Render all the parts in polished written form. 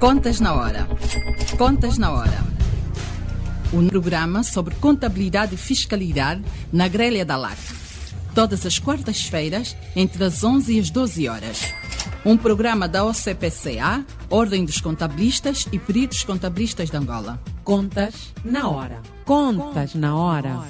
Contas na Hora. Contas na Hora. Um programa sobre contabilidade e fiscalidade na grelha da LAC. Todas as quartas-feiras, entre as 11 e as 12 horas. Um programa da OCPCA, Ordem dos Contabilistas e Peritos Contabilistas de Angola. Contas na Hora. Contas na Hora.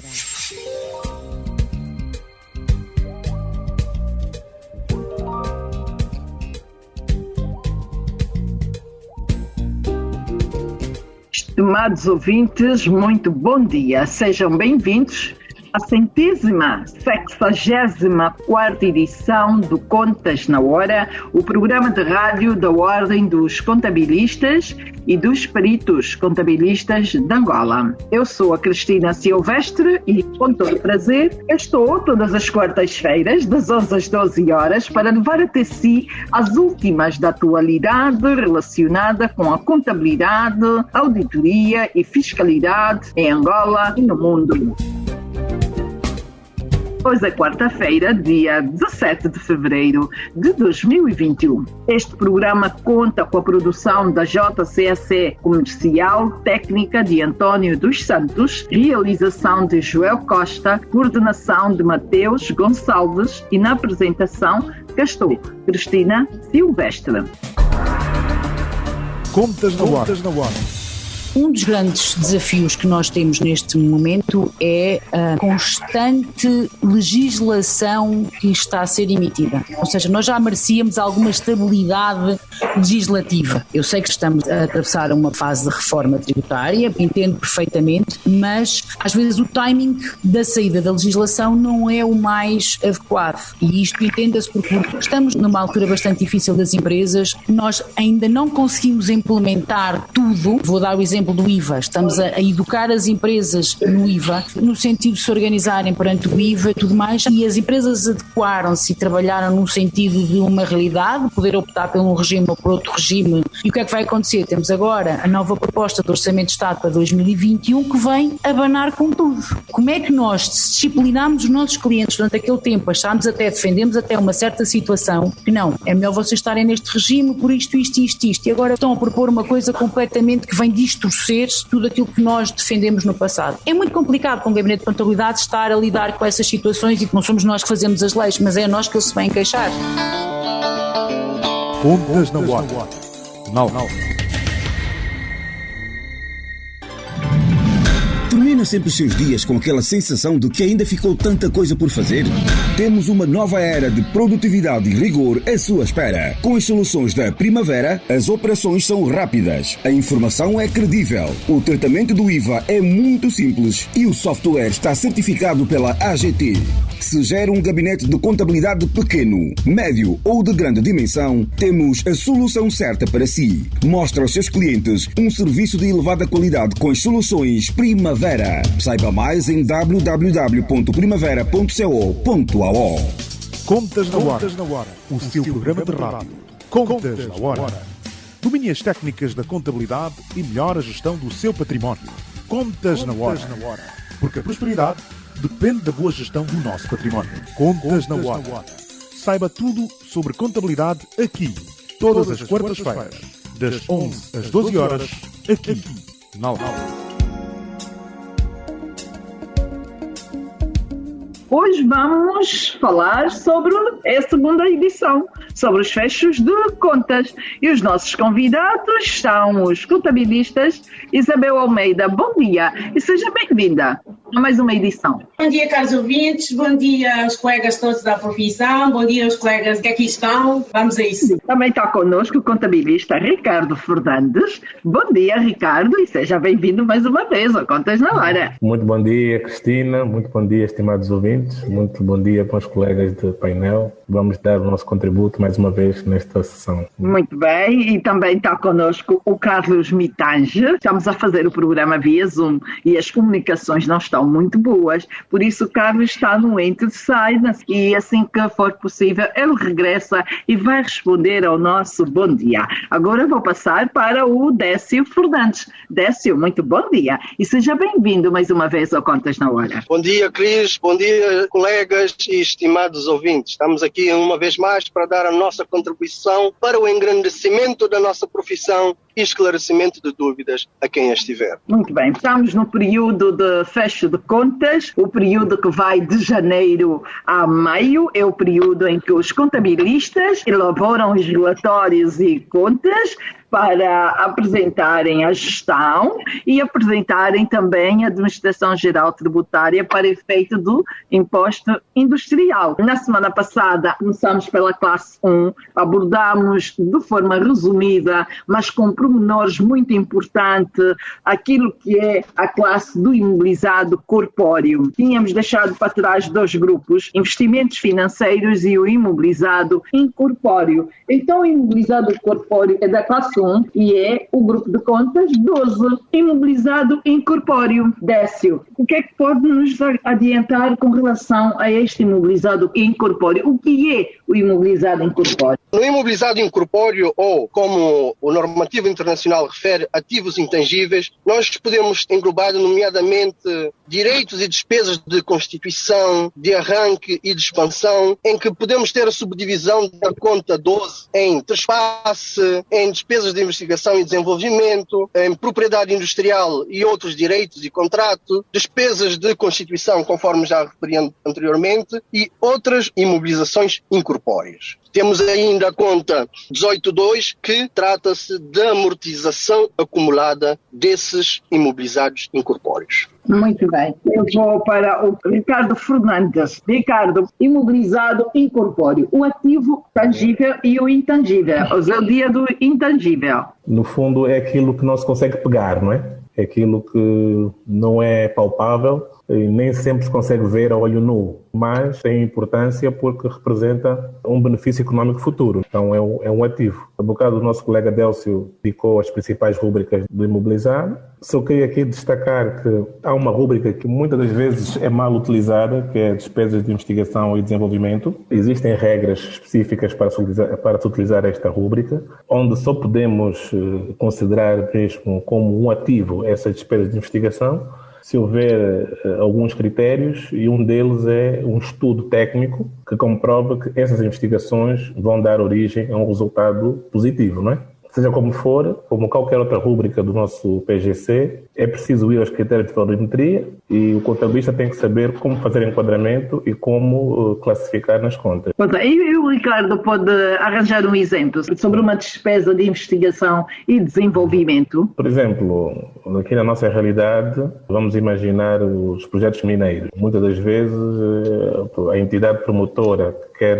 Estimados ouvintes, muito bom dia. Sejam bem-vindos à 164ª edição do Contas na Hora, o programa de rádio da Ordem dos Contabilistas e dos Peritos Contabilistas de Angola. Eu sou a Cristina Silvestre e, com todo prazer, estou todas as quartas-feiras, das 11 às 12 horas, para levar até si as últimas da atualidade relacionada com a contabilidade, auditoria e fiscalidade em Angola e no mundo. Hoje é quarta-feira, dia 17 de fevereiro de 2021. Este programa conta com a produção da JCAC Comercial, técnica de António dos Santos, realização de Joel Costa, coordenação de Mateus Gonçalves e na apresentação cá estou, Cristina Silvestre. Contas na Hora. Um dos grandes desafios que nós temos neste momento é a constante legislação que está a ser emitida. Ou seja, nós já merecíamos alguma estabilidade legislativa. Eu sei que estamos a atravessar uma fase de reforma tributária, entendo perfeitamente, mas às vezes o timing da saída da legislação não é o mais adequado. E isto entenda-se porque estamos numa altura bastante difícil das empresas, nós ainda não conseguimos implementar tudo. Vou dar o exemplo do IVA, estamos a educar as empresas no IVA, no sentido de se organizarem perante o IVA e tudo mais, e as empresas adequaram-se e trabalharam no sentido de uma realidade, poder optar por um regime ou por outro regime. E o que é que vai acontecer? Temos agora a nova proposta do Orçamento de Estado para 2021 que vem abanar com tudo. Como é que nós disciplinamos os nossos clientes durante aquele tempo, defendemos até uma certa situação, que não, é melhor vocês estarem neste regime por isto, e agora estão a propor uma coisa completamente que vem distorcer tudo aquilo que nós defendemos no passado. É muito complicado com o Gabinete de Contabilidade estar a lidar com essas situações e que não somos nós que fazemos as leis, mas é nós que eles se vêm queixar. Contas na Hora. Não. Termina sempre os seus dias com aquela sensação de que ainda ficou tanta coisa por fazer? Temos uma nova era de produtividade e rigor à sua espera. Com as soluções da Primavera, as operações são rápidas, a informação é credível, o tratamento do IVA é muito simples e o software está certificado pela AGT. Se gera um gabinete de contabilidade pequeno, médio ou de grande dimensão, temos a solução certa para si. Mostra aos seus clientes um serviço de elevada qualidade com as soluções Primavera. Saiba mais em www.primavera.co.ao. Contas na Hora. O seu programa de rádio. Contas na Hora. Domine as técnicas da contabilidade e melhore a gestão do seu património. Contas na Hora. Porque a prosperidade depende da boa gestão do nosso património. Contas na Hora. Saiba tudo sobre contabilidade aqui, todas as quartas-feiras, das 11 às 12 horas, aqui na Hora. Hoje vamos falar sobre a segunda edição, sobre os fechos de contas. E os nossos convidados são os contabilistas Isabel Almeida. Bom dia e seja bem-vinda a mais uma edição. Bom dia, caros ouvintes, bom dia aos colegas todos da profissão, bom dia aos colegas que aqui estão, vamos a isso. Também está connosco o contabilista Ricardo Fernandes. Bom dia, Ricardo, e seja bem-vindo mais uma vez ao Contas na Hora. Muito bom dia, Cristina, muito bom dia, estimados ouvintes, muito bom dia para os colegas de painel. Vamos dar o nosso contributo mais uma vez nesta sessão. Muito bem, e também está connosco o Carlos Mitange. Estamos a fazer o programa via Zoom e as comunicações não estão muito boas, por isso o Carlos está no ente de saída e assim que for possível ele regressa e vai responder ao nosso bom dia. Agora vou passar para o Décio Fernandes. Décio, muito bom dia e seja bem-vindo mais uma vez ao Contas na Hora. Bom dia, Cris, bom dia, colegas e estimados ouvintes. Estamos aqui uma vez mais para dar a nossa contribuição para o engrandecimento da nossa profissão e esclarecimento de dúvidas a quem as tiver. Muito bem, estamos no período de fecho de contas, o período que vai de janeiro a maio, é o período em que os contabilistas elaboram os relatórios e contas para apresentarem a gestão e apresentarem também a Administração Geral Tributária para efeito do imposto industrial. Na semana passada começamos pela classe 1, abordamos de forma resumida, mas com pormenores muito importantes, aquilo que é a classe do imobilizado corpóreo. Tínhamos deixado para trás 2 grupos, investimentos financeiros e o imobilizado incorpóreo. Então o imobilizado corpóreo é da classe 1 e é o grupo de contas 12, imobilizado incorpóreo. Décio, o que é que pode nos adiantar com relação a este imobilizado incorpóreo? O que é o imobilizado incorpóreo? No imobilizado incorpóreo, ou como o normativo internacional refere, ativos intangíveis, nós podemos englobar nomeadamente direitos e despesas de constituição, de arranque e de expansão, em que podemos ter a subdivisão da conta 12 em trespasse, em despesas de investigação e desenvolvimento, em propriedade industrial e outros direitos e contrato, despesas de constituição, conforme já referi anteriormente, e outras imobilizações incorpóreas. Temos ainda a conta 18.2, que trata-se da amortização acumulada desses imobilizados incorpóreos. Muito bem. Eu vou para o Ricardo Fernandes. Ricardo, imobilizado incorpóreo, o ativo tangível e o intangível. Hoje é o dia do intangível. No fundo, é aquilo que não se consegue pegar, não é? É aquilo que não é palpável e nem sempre se consegue ver a olho nu, mas tem importância porque representa um benefício económico futuro. Então é um ativo. A bocado o nosso colega Délcio indicou as principais rúbricas do imobilizado. Só queria aqui destacar que há uma rúbrica que muitas das vezes é mal utilizada, que é despesas de investigação e desenvolvimento. Existem regras específicas para se utilizar esta rúbrica, onde só podemos considerar mesmo como um ativo essas despesas de investigação se houver alguns critérios, e um deles é um estudo técnico que comprova que essas investigações vão dar origem a um resultado positivo, não é? Seja como for, como qualquer outra rúbrica do nosso PGC, é preciso ir aos critérios de valorimetria e o contabilista tem que saber como fazer enquadramento e como classificar nas contas. E o Ricardo pode arranjar um exemplo sobre uma despesa de investigação e desenvolvimento? Por exemplo, aqui na nossa realidade, vamos imaginar os projetos mineiros. Muitas das vezes a entidade promotora que quer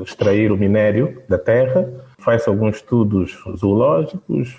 extrair o minério da terra faz alguns estudos zoológicos,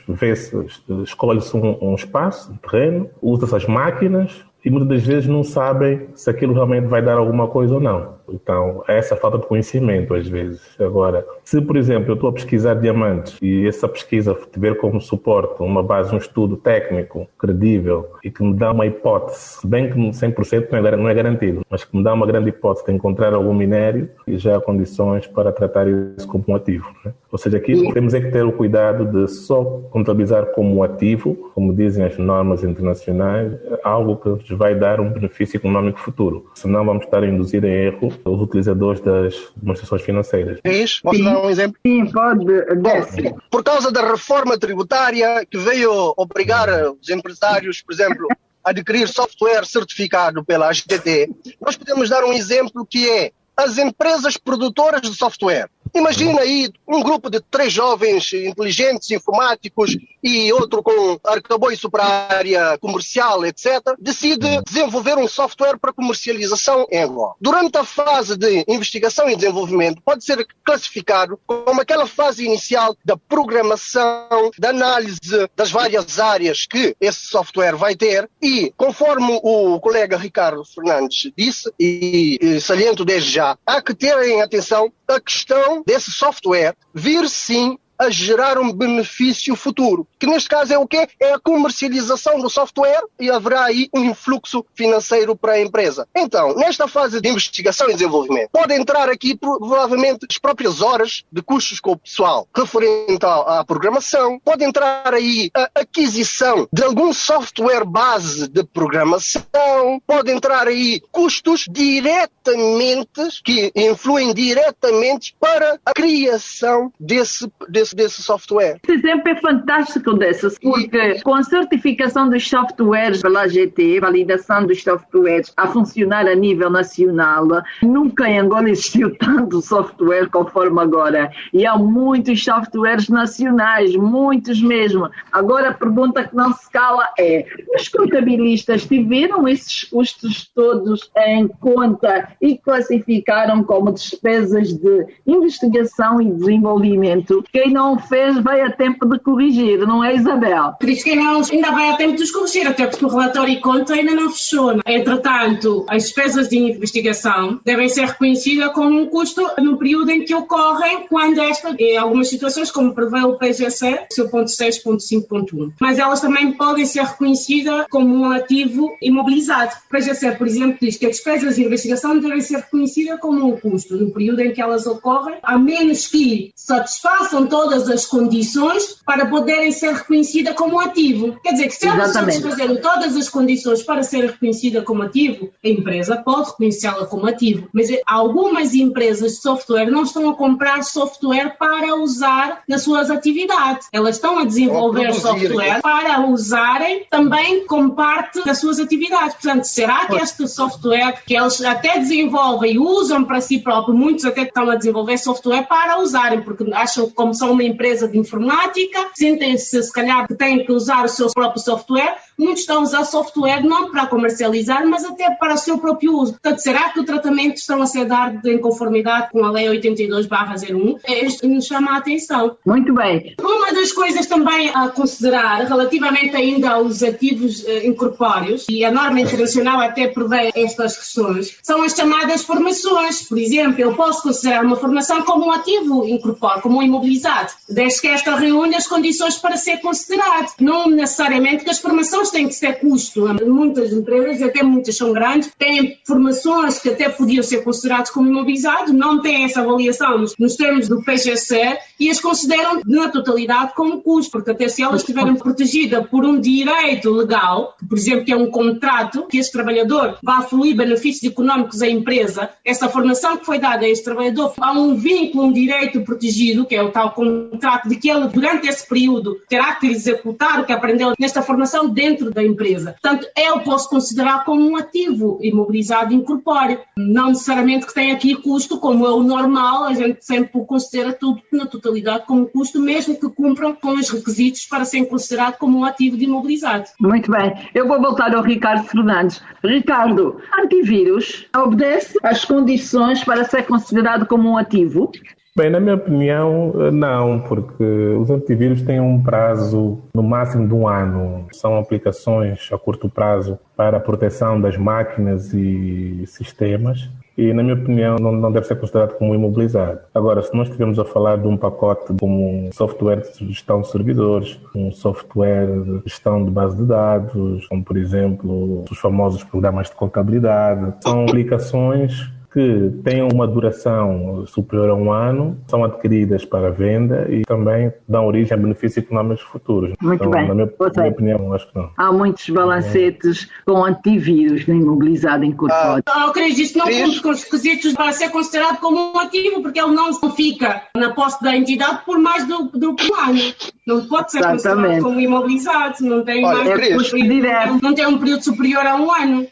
escolhe-se um espaço, um terreno, usa-se as máquinas e muitas das vezes não sabem se aquilo realmente vai dar alguma coisa ou não. Então, é essa falta de conhecimento, às vezes. Agora, se, por exemplo, eu estou a pesquisar diamantes e essa pesquisa tiver como suporte uma base, um estudo técnico, credível, e que me dá uma hipótese, bem que 100% não é garantido, mas que me dá uma grande hipótese de encontrar algum minério, e já há condições para tratar isso como um ativo, né? Ou seja, aqui temos que ter o cuidado de só contabilizar como um ativo, como dizem as normas internacionais, algo que nos vai dar um benefício económico futuro. Senão vamos estar a induzir em erro os utilizadores das demonstrações financeiras. Posso dar um exemplo? Sim, pode. Desce. Por causa da reforma tributária que veio obrigar os empresários, por exemplo, a adquirir software certificado pela AGTT, nós podemos dar um exemplo que é as empresas produtoras de software. Imagina aí um grupo de 3 jovens inteligentes, informáticos e outro com arcabouço para a área comercial, etc., decide desenvolver um software para comercialização em Angola. Durante a fase de investigação e desenvolvimento, pode ser classificado como aquela fase inicial da programação, da análise das várias áreas que esse software vai ter e, conforme o colega Ricardo Fernandes disse, e saliento desde já, há que ter em atenção a questão desse software vir sim a gerar um benefício futuro, que neste caso é o quê? É a comercialização do software e haverá aí um influxo financeiro para a empresa. Então, nesta fase de investigação e desenvolvimento, pode entrar aqui provavelmente as próprias horas de custos com o pessoal referente à programação, pode entrar aí a aquisição de algum software base de programação, pode entrar aí custos diretamente, que influem diretamente para a criação desse desse software. Esse exemplo é fantástico desses, porque com a certificação dos softwares pela AGT, validação dos softwares a funcionar a nível nacional, nunca em Angola existiu tanto software conforme agora. E há muitos softwares nacionais, muitos mesmo. Agora a pergunta que não se cala é: os contabilistas tiveram esses custos todos em conta e classificaram como despesas de investigação e desenvolvimento? Quem não fez vai a tempo de corrigir, não é, Isabel? Por isso que não, ainda vai a tempo de os corrigir, até porque o relatório e conta ainda não fechou. Entretanto, as despesas de investigação devem ser reconhecidas como um custo no período em que ocorrem, quando em algumas situações, como prevê o PGC, seu ponto 6.5.1. Mas elas também podem ser reconhecidas como um ativo imobilizado. O PGC, por exemplo, diz que as despesas de investigação devem ser reconhecidas como um custo no período em que elas ocorrem, a menos que satisfaçam todas as condições para poderem ser reconhecidas como ativo. Quer dizer, que se elas satisfazerem todas as condições para ser reconhecida como ativo, a empresa pode reconhecê-la como ativo. Mas algumas empresas de software não estão a comprar software para usar nas suas atividades. Elas estão a desenvolver software para usarem também como parte das suas atividades. Portanto, será que este software que eles até desenvolvem e usam para si próprios, muitos até estão a desenvolver software para usarem, porque acham que, como são uma empresa de informática, sentem-se, se calhar, que têm que usar o seu próprio software. Muitos estão a usar software não para comercializar, mas até para o seu próprio uso. Portanto, será que o tratamento estão a ser dado em conformidade com a Lei 82/01? Isto nos chama a atenção. Muito bem. Uma das coisas também a considerar, relativamente ainda aos ativos incorpóreos, e a norma internacional até prevê estas questões, são as chamadas formações. Por exemplo, eu posso considerar uma formação como um ativo incorpóreo, como um imobilizado, desde que esta reúne as condições para ser considerado. Não necessariamente que as formações têm que ser custo. Muitas empresas, até muitas são grandes, têm formações que até podiam ser consideradas como imobilizados, não têm essa avaliação nos termos do PGC e as consideram na totalidade como custo, porque até se elas estiverem protegidas por um direito legal, por exemplo, que é um contrato, que este trabalhador vai fluir benefícios económicos à empresa, essa formação que foi dada a este trabalhador, há um vínculo, um direito protegido, que é o tal contrato de que ele, durante esse período, terá que executar o que aprendeu nesta formação dentro da empresa. Portanto, eu posso considerar como um ativo imobilizado incorpóreo. Não necessariamente que tenha aqui custo, como é o normal, a gente sempre considera tudo na totalidade como custo, mesmo que cumpram com os requisitos para serem considerado como um ativo de imobilizado. Muito bem. Eu vou voltar ao Ricardo Fernandes. Ricardo, antivírus obedece às condições para ser considerado como um ativo? Bem, na minha opinião, não, porque os antivírus têm um prazo no máximo de 1 ano. São aplicações a curto prazo para a proteção das máquinas e sistemas. E, na minha opinião, não deve ser considerado como imobilizado. Agora, se nós estivermos a falar de um pacote como um software de gestão de servidores, um software de gestão de base de dados, como, por exemplo, os famosos programas de contabilidade, são aplicações que têm uma duração superior a 1 ano, são adquiridas para venda e também dão origem a benefícios económicos futuros. Muito então, bem. Na minha opinião, acho que não. Há muitos balancetes com antivírus no imobilizado incorpóreo. Eu creio que isso não cumpre com os requisitos para ser considerado como um ativo, porque ele não fica na posse da entidade por mais do que 1 ano. Não pode ser considerado como imobilizado, não tem não tem um período superior a 1 ano.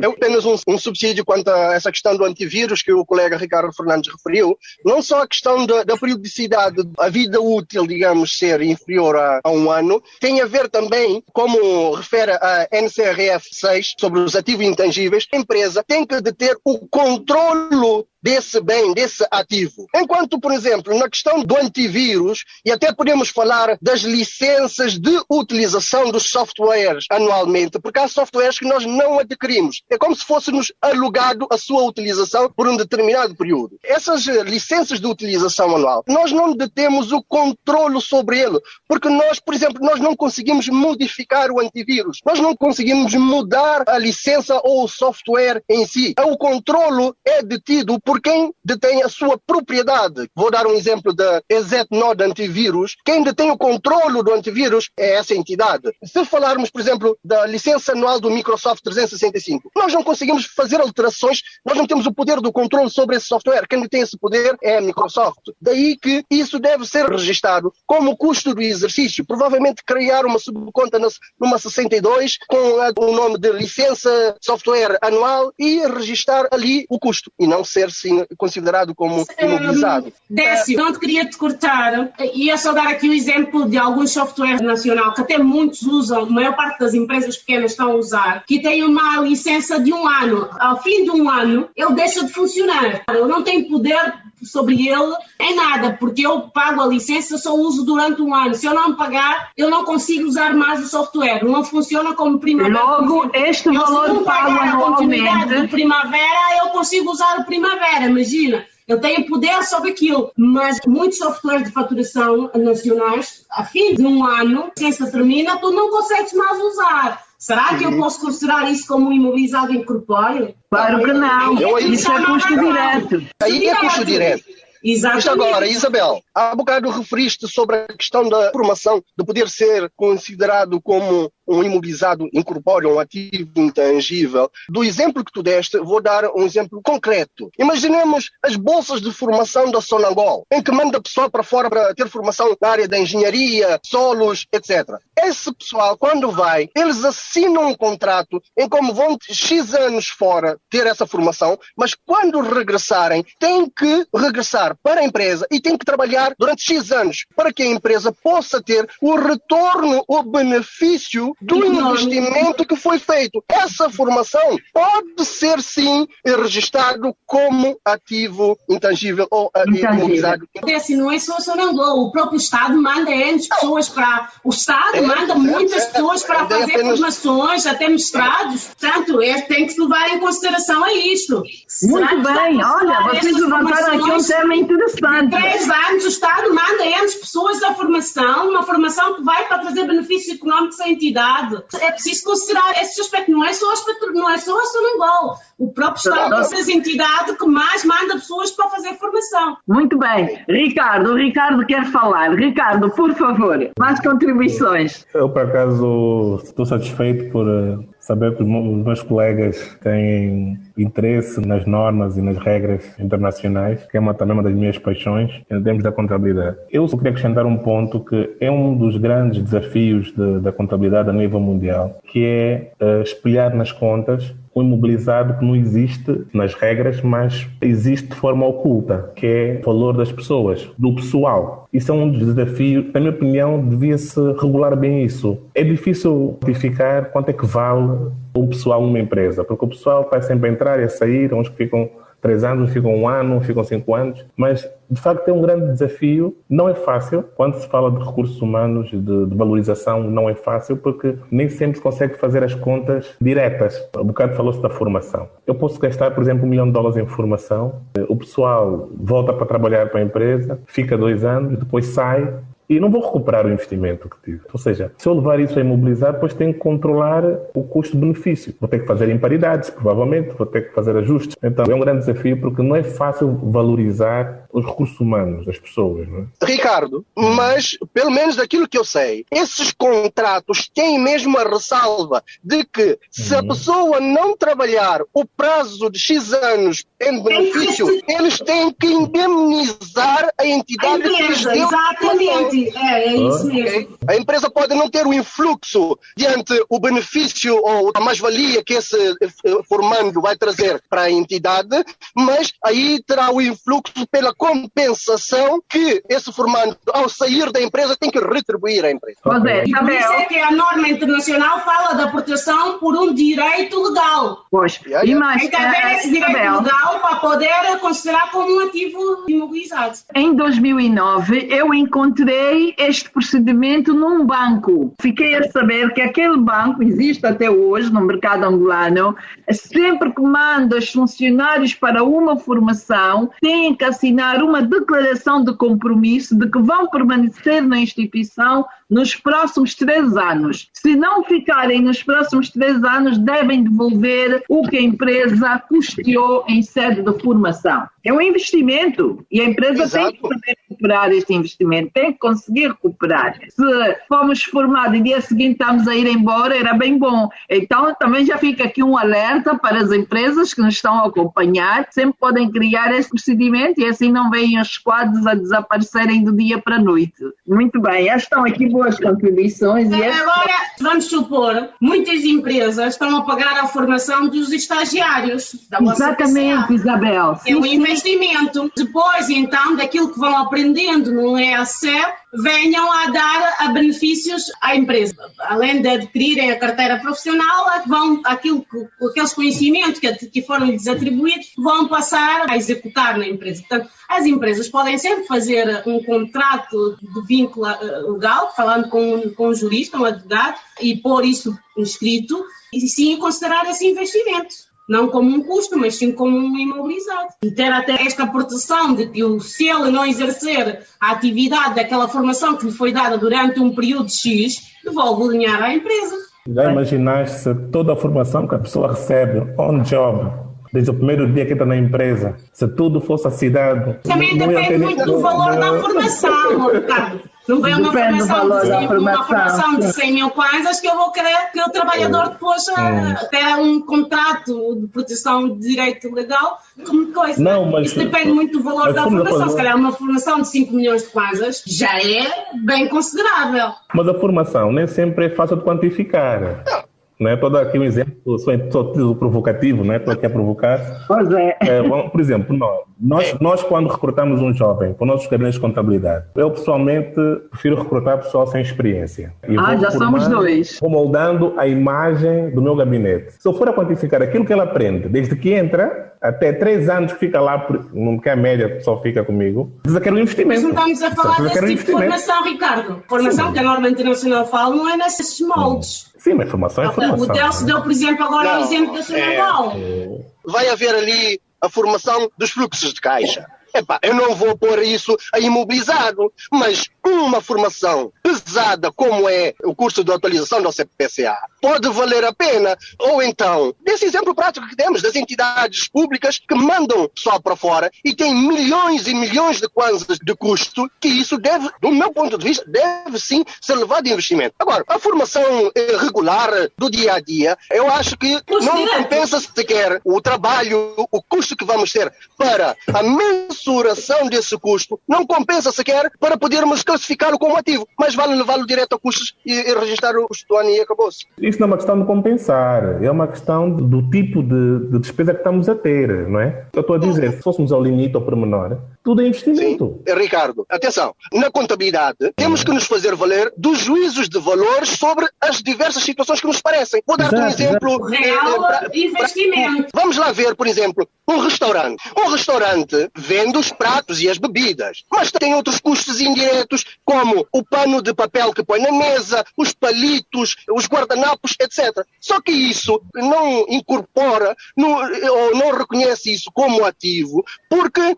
Eu apenas um subsídio quanto a essa questão do antivírus que o colega Ricardo Fernandes referiu, não só a questão da periodicidade, a vida útil, digamos, ser inferior a 1 ano, tem a ver também, como refere a NCRF 6, sobre os ativos intangíveis, a empresa tem que deter o controlo desse bem, desse ativo. Enquanto, por exemplo, na questão do antivírus, e até podemos falar das licenças de utilização dos softwares anualmente, porque há softwares que nós não adquirimos. É como se fosse-nos alugado a sua utilização por um determinado período. Essas licenças de utilização anual, nós não detemos o controlo sobre ele, porque nós, por exemplo, nós não conseguimos modificar o antivírus, nós não conseguimos mudar a licença ou o software em si. O controlo é detido por por quem detém a sua propriedade. Vou dar um exemplo da EZNode Antivírus. Quem detém o controle do antivírus é essa entidade. Se falarmos, por exemplo, da licença anual do Microsoft 365, nós não conseguimos fazer alterações, nós não temos o poder do controle sobre esse software. Quem detém esse poder é a Microsoft. Daí que isso deve ser registado como custo do exercício. Provavelmente criar uma subconta numa 62 com o nome de licença software anual e registar ali o custo e não ser sim considerado como imobilizado. Décio, não te queria te cortar, ia só dar aqui o exemplo de alguns softwares nacional que até muitos usam, a maior parte das empresas pequenas estão a usar, que tem uma licença de 1 ano. Ao fim de 1 ano, ele deixa de funcionar. Eu não tenho poder sobre ele em nada, porque eu pago a licença, só uso durante 1 ano. Se eu não pagar, eu não consigo usar mais o software. Não funciona como primavera. Logo, este valor pago anualmente. De primavera, eu consigo usar o primavera, imagina. Eu tenho poder sobre aquilo, mas muitos softwares de faturação nacionais, a fim de 1 ano, a licença termina, tu não consegues mais usar. Será que eu posso considerar isso como um imobilizado incorpóreo? Claro que não. Isso é custo direto. Aí é custo direto. Exatamente. Mas agora, Isabel, há bocado referiste sobre a questão da formação, de poder ser considerado como um imobilizado incorpóreo, um ativo intangível. Do exemplo que tu deste, vou dar um exemplo concreto. Imaginemos as bolsas de formação da Sonangol, em que manda pessoal para fora para ter formação na área da engenharia, solos, etc. Esse pessoal, quando vai, eles assinam um contrato em como vão X anos fora ter essa formação, mas quando regressarem, têm que regressar para a empresa e têm que trabalhar durante X anos para que a empresa possa ter o retorno, o benefício do investimento que foi feito. Essa formação pode ser, sim, registrado como ativo intangível ou imobilizado. Assim, não é só a Sonangol. O próprio Estado manda pessoas para... O Estado manda muitas pessoas para fazer formações, até mestrados. Portanto, tem que se levar em consideração a isto. Muito bem. Olha, vocês levantaram aqui um tema interessante. 3 anos, o Estado manda pessoas a formação, uma formação que vai para trazer benefícios económicos à entidade. É preciso considerar esse aspecto. Não é só a Sonangol. O próprio Estado é a entidade que mais manda pessoas para fazer formação. Muito bem. O Ricardo quer falar. Ricardo, por favor, mais contribuições. Eu, por acaso, estou satisfeito por saber que os meus colegas têm interesse nas normas e nas regras internacionais, que é também uma das minhas paixões em termos da contabilidade. Eu só queria acrescentar um ponto que é um dos grandes desafios da contabilidade a nível mundial, que é espelhar nas contas um imobilizado que não existe nas regras, mas existe de forma oculta, que é o valor das pessoas, do pessoal. Isso é um dos desafios, na minha opinião, devia-se regular bem isso. É difícil verificar quanto é que vale o pessoal numa empresa, porque o pessoal vai sempre a entrar e a sair, uns que ficam 3 anos, ficam 1 ano, ficam 5 anos, mas de facto é um grande desafio. Não é fácil, quando se fala de recursos humanos, de valorização, não é fácil, porque nem sempre se consegue fazer as contas diretas. Um bocado falou-se da formação. Eu posso gastar, por exemplo, $1 milhão em formação, o pessoal volta para trabalhar para a empresa, fica 2 anos, depois sai, e não vou recuperar o investimento que tive. Ou seja, se eu levar isso a imobilizar, depois tenho que controlar o custo-benefício. Vou ter que fazer imparidades, provavelmente, vou ter que fazer ajustes. Então, é um grande desafio porque não é fácil valorizar os recursos humanos das pessoas. Não é? Ricardo, mas, pelo menos daquilo que eu sei, esses contratos têm mesmo a ressalva de que se a pessoa não trabalhar o prazo de X anos em benefício, eles têm que indemnizar a entidade que lhes deu. Exatamente. É isso mesmo. A empresa pode não ter o influxo diante o benefício ou a mais-valia que esse formando vai trazer para a entidade, mas aí terá o influxo pela compensação que esse formando, ao sair da empresa, tem que retribuir à empresa. Por isso é que a norma internacional fala da proteção por um direito legal. Pois, e mais, tem que haver esse direito legal para poder considerar como um ativo imobilizado. Em 2009, eu encontrei este procedimento num banco. Fiquei a saber que aquele banco existe até hoje no mercado angolano. Sempre que manda os funcionários para uma formação, têm que assinar uma declaração de compromisso de que vão permanecer na instituição nos próximos 3 anos. Se não ficarem nos próximos 3 anos, devem devolver o que a empresa custeou em sede de formação. É um investimento e a empresa Exato. tem que saber recuperar este investimento, tem que conseguir recuperar. Se fomos formados e dia seguinte estamos a ir embora, era bem bom. Então também já fica aqui um alerta para as empresas que nos estão a acompanhar, sempre podem criar esse procedimento e assim não veem os quadros a desaparecerem do dia para a noite. Muito bem, já estão aqui boas contribuições. Agora, vamos supor, muitas empresas estão a pagar a formação dos estagiários da vossa Exatamente, PCA. Isabel. É um investimento. Depois, então, daquilo que vão aprendendo no EAC, venham a dar a benefícios à empresa. Além de adquirirem a carteira profissional, aqueles conhecimentos que foram-lhes atribuídos, vão passar a executar na empresa. Portanto, as empresas podem sempre fazer um contrato de vínculo legal, falando com um jurista, um advogado, e pôr isso inscrito, e sim considerar esse investimento. Não como um custo, mas sim como um imobilizado. E ter até esta proteção de que se ele não exercer a atividade daquela formação que lhe foi dada durante um período X, devolve o dinheiro à empresa. Já imaginaste se toda a formação que a pessoa recebe on job, desde o primeiro dia que entra na empresa, se tudo fosse assinado... Também depende muito do valor da formação, Ricardo. Não vem uma formação de 100 mil kwanzas que eu vou querer que o trabalhador depois tenha um contrato de proteção de direito legal como coisa. Não, mas isso depende muito do valor da formação. Se calhar uma formação de 5 milhões de kwanzas já é bem considerável. Mas a formação nem sempre é fácil de quantificar. Não é? Todo aqui um exemplo, só provocativo, não é? Estou aqui a provocar. Pois é. Por exemplo, nós quando recrutamos um jovem para os nossos gabinetes de contabilidade, eu pessoalmente prefiro recrutar pessoal sem experiência. E já somos dois. Vou moldando a imagem do meu gabinete. Se eu for a quantificar aquilo que ele aprende, desde que entra, até 3 anos que fica lá, que a média só fica comigo, diz que é um investimento. Mas não estamos a falar desse tipo de formação, Ricardo. Formação que a norma internacional fala não é nesses moldes. Sim, mas formação é formação. O Delcio deu, por exemplo, agora o exemplo da Senegal. Vai haver ali a formação dos fluxos de caixa. Eu não vou pôr isso a imobilizado, mas uma formação pesada como é o curso de atualização da CPCA pode valer a pena. Ou então, desse exemplo prático que temos das entidades públicas que mandam só para fora e têm milhões e milhões de kwanzas de custo, que isso deve, do meu ponto de vista, deve sim ser levado em investimento. Agora, a formação regular do dia a dia, eu acho que não compensa sequer o trabalho, o custo que vamos ter para a mensuração desse custo, não compensa sequer para podermos classificá-lo como ativo, mas vale levá-lo direto a custos e registrar o custo do ano e acabou-se. Isso não é uma questão de compensar, é uma questão do tipo de despesa que estamos a ter, não é? Eu estou a dizer, se fôssemos ao limite, ao pormenor, tudo é investimento. Sim. Ricardo, atenção, na contabilidade temos que nos fazer valer dos juízos de valor sobre as diversas situações que nos parecem. Vou dar-te um exemplo. Real investimento. Vamos lá ver, por exemplo, um restaurante. Um restaurante vende os pratos e as bebidas, mas tem outros custos indiretos, como o pano de papel que põe na mesa, os palitos, os guardanapos, etc. Só que isso não incorpora, ou não reconhece isso como ativo, porque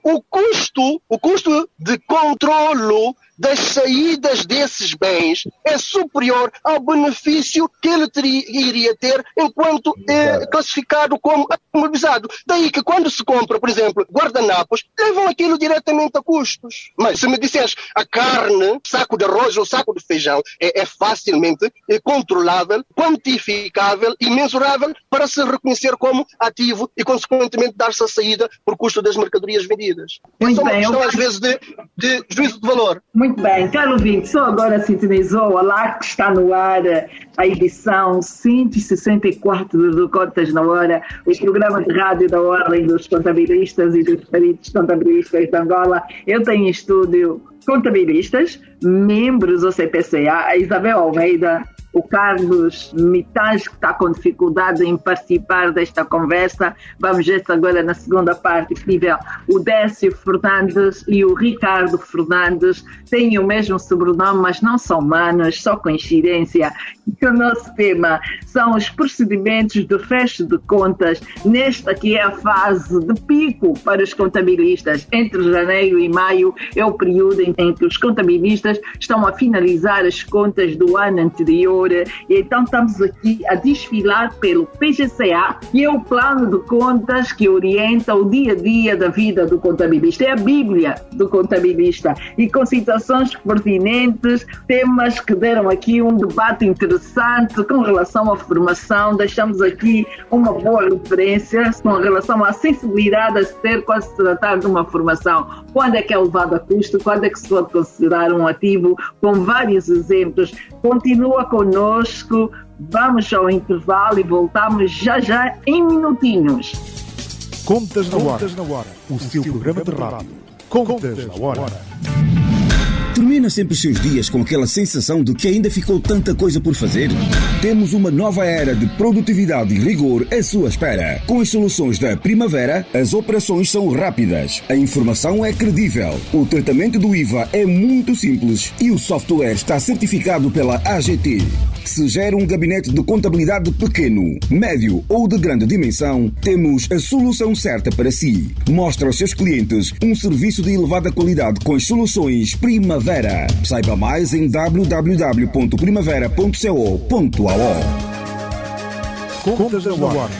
o custo de controlo das saídas desses bens é superior ao benefício que ele iria ter enquanto classificado como imobilizado. Daí que quando se compra, por exemplo, guardanapos, levam aquilo diretamente a custos. Mas se me disseres a carne, saco de arroz ou saco de feijão, é facilmente controlável, quantificável e mensurável para se reconhecer como ativo e, consequentemente, dar-se a saída por custo das mercadorias vendidas. É só uma questão, às vezes, de juízo de valor. Muito bem, caro ouvinte, só agora sintonizou, olá que está no ar a edição 164 do Contas na Hora, o programa de rádio da Ordem dos Contabilistas e dos Peritos Contabilistas de Angola. Eu tenho em estúdio contabilistas, membros do CPCA, a Isabel Almeida, o Carlos Mitage, que está com dificuldade em participar desta conversa. Vamos ver se agora na segunda parte possível o Décio Fernandes e o Ricardo Fernandes têm o mesmo sobrenome, mas não são manos, só coincidência. E o nosso tema são os procedimentos de fecho de contas nesta que é a fase de pico para os contabilistas. Entre janeiro e maio é o período em que os contabilistas estão a finalizar as contas do ano anterior rigor. E então estamos aqui a desfilar pelo PGCA, que é o plano de contas que orienta o dia a dia da vida do contabilista. É a Bíblia do contabilista. E com situações pertinentes, temas que deram aqui um debate interessante com relação à formação. Deixamos aqui uma boa referência com relação à sensibilidade a se ter quando se tratar de uma formação. Quando é que é levado a custo, quando é que se pode considerar um ativo, com vários exemplos. Continua conosco, vamos ao intervalo e voltamos já em minutinhos. Contas na Hora, o seu programa de rádio. Contas na Hora. Termina sempre os seus dias com aquela sensação de que ainda ficou tanta coisa por fazer? Temos uma nova era de produtividade e rigor à sua espera. Com as soluções da Primavera, as operações são rápidas, a informação é credível, o tratamento do IVA é muito simples e o software está certificado pela AGT. Se gera um gabinete de contabilidade pequeno, médio ou de grande dimensão, temos a solução certa para si. Mostra aos seus clientes um serviço de elevada qualidade com as soluções Primavera. Saiba mais em www.primavera.co.au. Contas na Hora.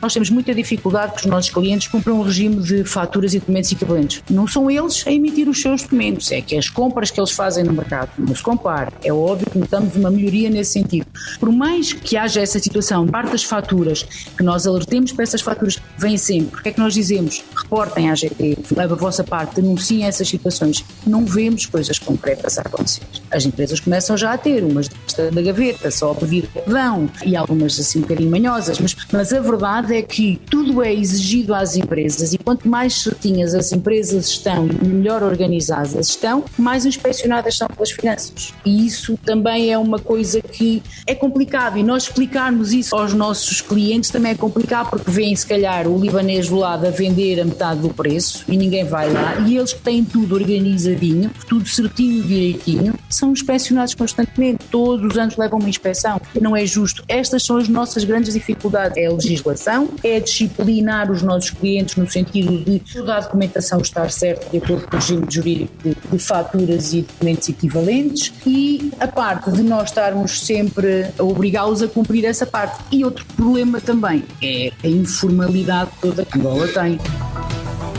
Nós temos muita dificuldade que os nossos clientes cumpram um regime de faturas e documentos equivalentes. Não são eles a emitir os seus documentos, é que as compras que eles fazem no mercado não se compara. É óbvio que notamos uma melhoria nesse sentido. Por mais que haja essa situação, parte das faturas, que nós alertemos para essas faturas, vem sempre. Porque é que nós dizemos? Reportem à AGT, leva a vossa parte, denunciem essas situações. Não vemos coisas concretas a acontecer. As empresas começam já a ter umas da gaveta, só a pedir perdão, e algumas assim um bocadinho manhosas, mas a verdade é que tudo é exigido às empresas e quanto mais certinhas as empresas estão e melhor organizadas estão, mais inspecionadas são pelas finanças. E isso também é uma coisa que é complicado, e nós explicarmos isso aos nossos clientes também é complicado, porque vêm se calhar o libanês do lado a vender a metade do preço e ninguém vai lá, e eles que têm tudo organizadinho, tudo certinho, direitinho, são inspecionados constantemente, todos os anos levam uma inspeção. Não é justo. Estas são as nossas grandes dificuldades. É a legislação, é disciplinar os nossos clientes no sentido de toda a documentação estar certa de acordo com o regime jurídico de faturas e documentos equivalentes, e a parte de nós estarmos sempre a obrigá-los a cumprir essa parte. E outro problema também é a informalidade toda que Angola tem.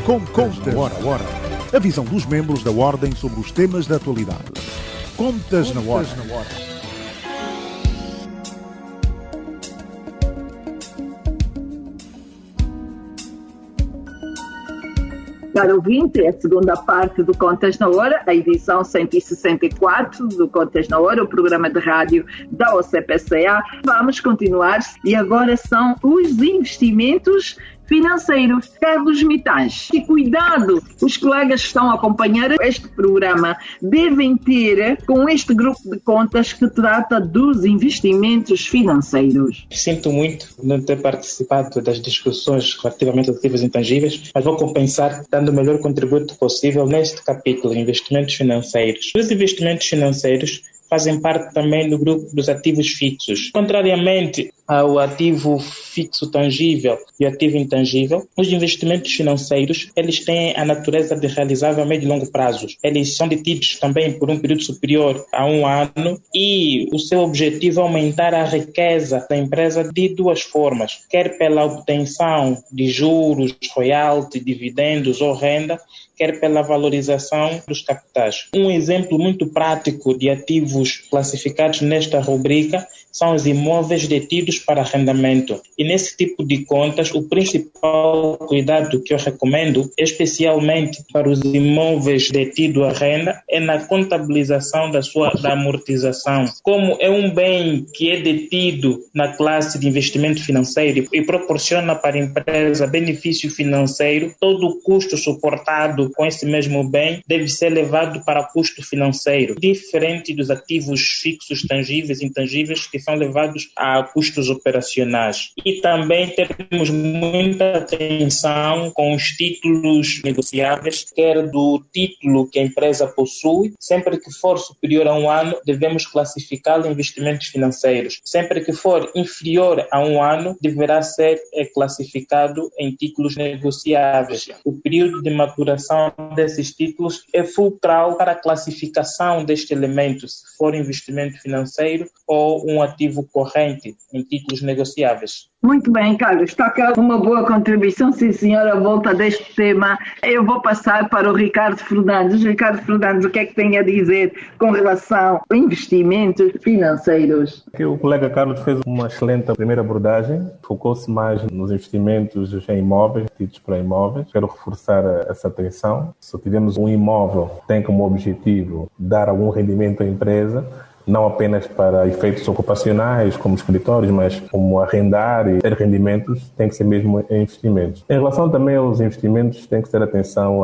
Contas na Hora. A visão dos membros da Ordem sobre os temas da atualidade. Contas na Hora. Caro ouvinte, é a segunda parte do Contas na Hora, a edição 164 do Contas na Hora, o programa de rádio da OCPCA. Vamos continuar e agora são os investimentos financeiros. Carlos Mitais, e cuidado, os colegas que estão a acompanhar este programa devem ter com este grupo de contas que trata dos investimentos financeiros. Sinto muito não ter participado das discussões relativamente aos ativos intangíveis, mas vou compensar dando o melhor contributo possível neste capítulo, investimentos financeiros. Os investimentos financeiros fazem parte também do grupo dos ativos fixos. Contrariamente ao ativo fixo tangível e ativo intangível, os investimentos financeiros, eles têm a natureza de realizável a médio e longo prazo. Eles são detidos também por um período superior a 1 ano e o seu objetivo é aumentar a riqueza da empresa de duas formas, quer pela obtenção de juros, royalties, dividendos ou renda, quer pela valorização dos capitais. Um exemplo muito prático de ativos classificados nesta rubrica são os imóveis detidos para arrendamento. E nesse tipo de contas, o principal cuidado que eu recomendo, especialmente para os imóveis detidos à renda, é na contabilização da amortização. Como é um bem que é detido na classe de investimento financeiro e proporciona para a empresa benefício financeiro, todo o custo suportado com esse mesmo bem deve ser levado para custo financeiro, diferente dos ativos fixos tangíveis e intangíveis que são levados a custo custos operacionais. E também temos muita atenção com os títulos negociáveis, quer do título que a empresa possui, sempre que for superior a um ano, devemos classificá-lo em investimentos financeiros. Sempre que for inferior a um ano, deverá ser classificado em títulos negociáveis. O período de maturação desses títulos é fulcral para a classificação deste elemento, se for investimento financeiro ou um ativo corrente em títulos negociáveis. Muito bem, Carlos. Está cá uma boa contribuição, sim senhora, à volta deste tema. Eu vou passar para o Ricardo Fernandes. Ricardo Fernandes, o que é que tem a dizer com relação a investimentos financeiros? Aqui o colega Carlos fez uma excelente primeira abordagem, focou-se mais nos investimentos em imóveis, títulos para imóveis. Quero reforçar essa atenção. Se tivermos um imóvel que tem como objetivo dar algum rendimento à empresa, não apenas para efeitos ocupacionais, como escritórios, mas como arrendar e ter rendimentos, tem que ser mesmo em investimentos. Em relação também aos investimentos, tem que ter atenção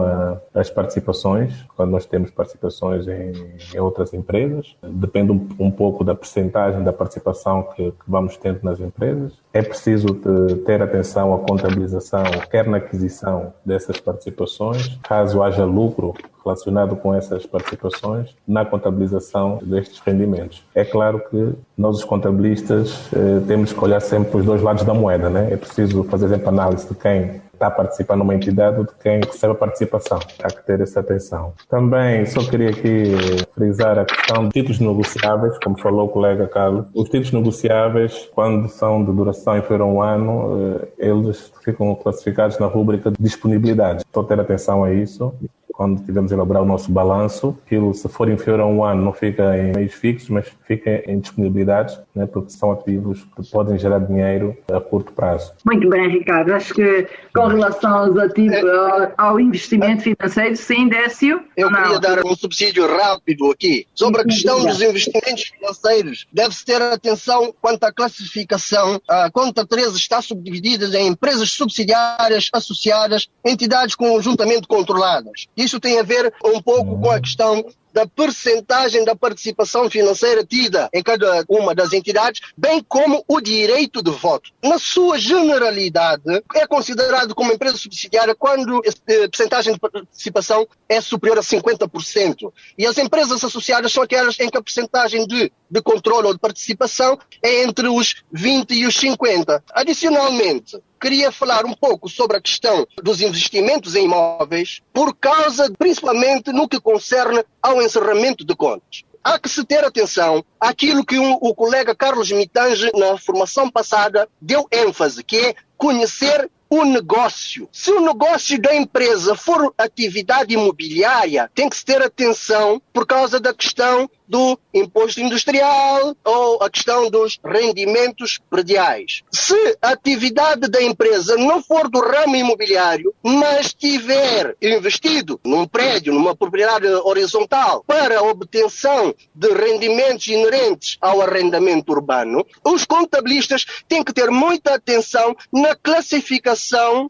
às participações, quando nós temos participações em outras empresas. Depende um pouco da percentagem da participação que vamos tendo nas empresas. É preciso ter atenção à contabilização, quer na aquisição dessas participações, caso haja lucro relacionado com essas participações, na contabilização destes rendimentos. É claro que nós, os contabilistas, temos que olhar sempre os dois lados da moeda, né? É preciso fazer sempre análise de quem está a participar numa entidade ou de quem recebe a participação. Há que ter essa atenção. Também só queria aqui frisar a questão de títulos negociáveis, como falou o colega Carlos. Os títulos negociáveis, quando são de duração inferior a um ano, eles ficam classificados na rúbrica de disponibilidade. Só ter atenção a isso. Quando tivermos a elaborar o nosso balanço, aquilo, se for inferior a um ano, não fica em meios fixos, mas fica em disponibilidades, né, porque são ativos que podem gerar dinheiro a curto prazo. Muito bem, Ricardo. Acho que com relação aos ativos, ao investimento financeiro, sim, Décio? Eu queria dar um subsídio rápido aqui. Sobre a questão dos investimentos financeiros, deve-se ter atenção quanto à classificação. A conta 13 está subdividida em empresas subsidiárias, associadas, entidades conjuntamente controladas. Isso tem a ver um pouco com a questão da percentagem da participação financeira tida em cada uma das entidades, bem como o direito de voto. Na sua generalidade, é considerado como empresa subsidiária quando a percentagem de participação é superior a 50%. E as empresas associadas são aquelas em que a percentagem de controle ou de participação é entre os 20% e os 50%. Adicionalmente, queria falar um pouco sobre a questão dos investimentos em imóveis, por causa, principalmente, no que concerne ao encerramento de contas. Há que se ter atenção àquilo que o colega Carlos Mitange, na formação passada, deu ênfase, que é conhecer o negócio. Se o negócio da empresa for atividade imobiliária, tem que se ter atenção por causa da questão do imposto industrial ou a questão dos rendimentos prediais. Se a atividade da empresa não for do ramo imobiliário, mas tiver investido num prédio, numa propriedade horizontal, para a obtenção de rendimentos inerentes ao arrendamento urbano, os contabilistas têm que ter muita atenção na classificação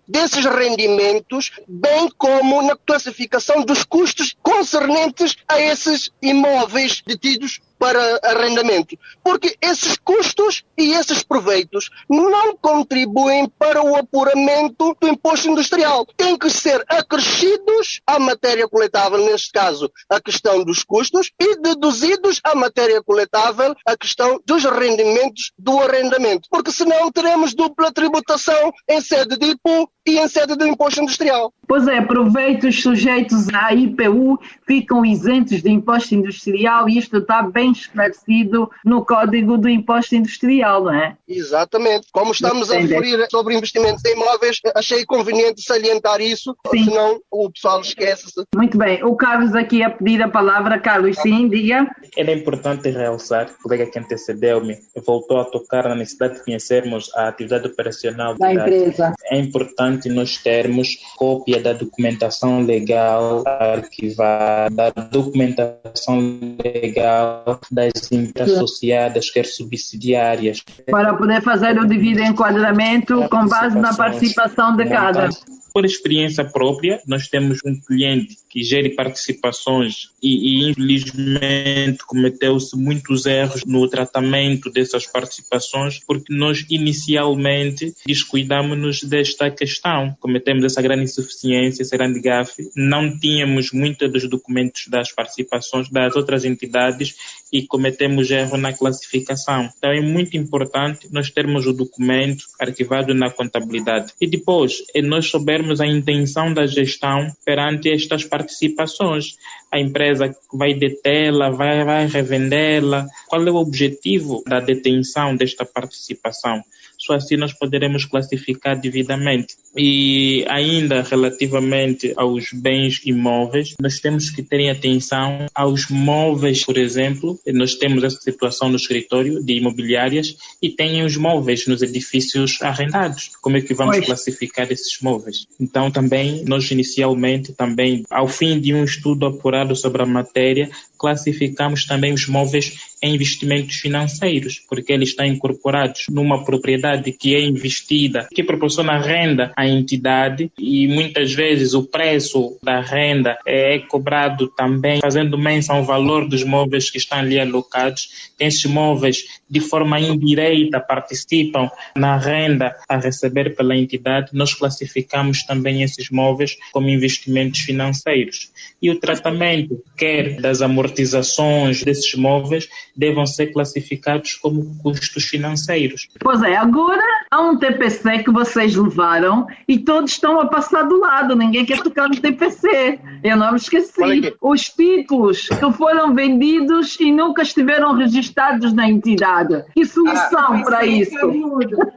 desses rendimentos, bem como na classificação dos custos concernentes a esses imóveis detidos para arrendamento, porque esses custos e esses proveitos não contribuem para o apuramento do imposto industrial. Têm que ser acrescidos à matéria coletável, neste caso a questão dos custos, e deduzidos à matéria coletável a questão dos rendimentos do arrendamento, porque senão teremos dupla tributação em sede de IPU e em sede do imposto industrial. Pois é, proveitos sujeitos à IPU ficam isentos de imposto industrial e isto está bem esclarecido no Código do Imposto Industrial, não é? Exatamente. Como estamos a referir sobre investimentos em imóveis, achei conveniente salientar isso, sim, senão o pessoal esquece-se. Muito bem. O Carlos aqui a pedir a palavra. Carlos, sim, diga. Era importante realçar, o colega que antecedeu-me voltou a tocar na necessidade de conhecermos a atividade operacional da empresa. É importante nós termos cópia da documentação legal arquivada, da documentação legal das empresas associadas, quer subsidiárias. Para poder fazer o devido enquadramento com base na participação de cada. Por experiência própria, nós temos um cliente que gere participações e infelizmente cometeu-se muitos erros no tratamento dessas participações porque nós inicialmente descuidamos-nos desta questão. Cometemos essa grande insuficiência, essa grande gafe. Não tínhamos muitos dos documentos das participações das outras entidades e cometemos erro na classificação. Então é muito importante nós termos o documento arquivado na contabilidade. E depois, nós soubermos a intenção da gestão perante estas participações. A empresa vai detê-la, vai revendê-la. Qual é o objetivo da detenção desta participação? Só assim nós poderemos classificar devidamente. E ainda relativamente aos bens imóveis, nós temos que ter atenção aos móveis, por exemplo. Nós temos essa situação no escritório de imobiliárias e tem os móveis nos edifícios arrendados. Como é que vamos classificar esses móveis? Então também, nós inicialmente, também, ao fim de um estudo apurado sobre a matéria, classificamos também os móveis em investimentos financeiros, porque eles estão incorporados numa propriedade que é investida, que proporciona renda à entidade e muitas vezes o preço da renda é cobrado também fazendo menção ao valor dos móveis que estão ali alocados. Esses móveis, de forma indireta, participam na renda a receber pela entidade. Nós classificamos também esses móveis como investimentos financeiros. E o tratamento, quer das amortizações desses móveis, devam ser classificados como custos financeiros. Pois é, agora há um TPC que vocês levaram e todos estão a passar do lado, ninguém quer tocar no TPC. Eu não me esqueci. Os títulos que foram vendidos e nunca estiveram registados na entidade. Que solução para isso?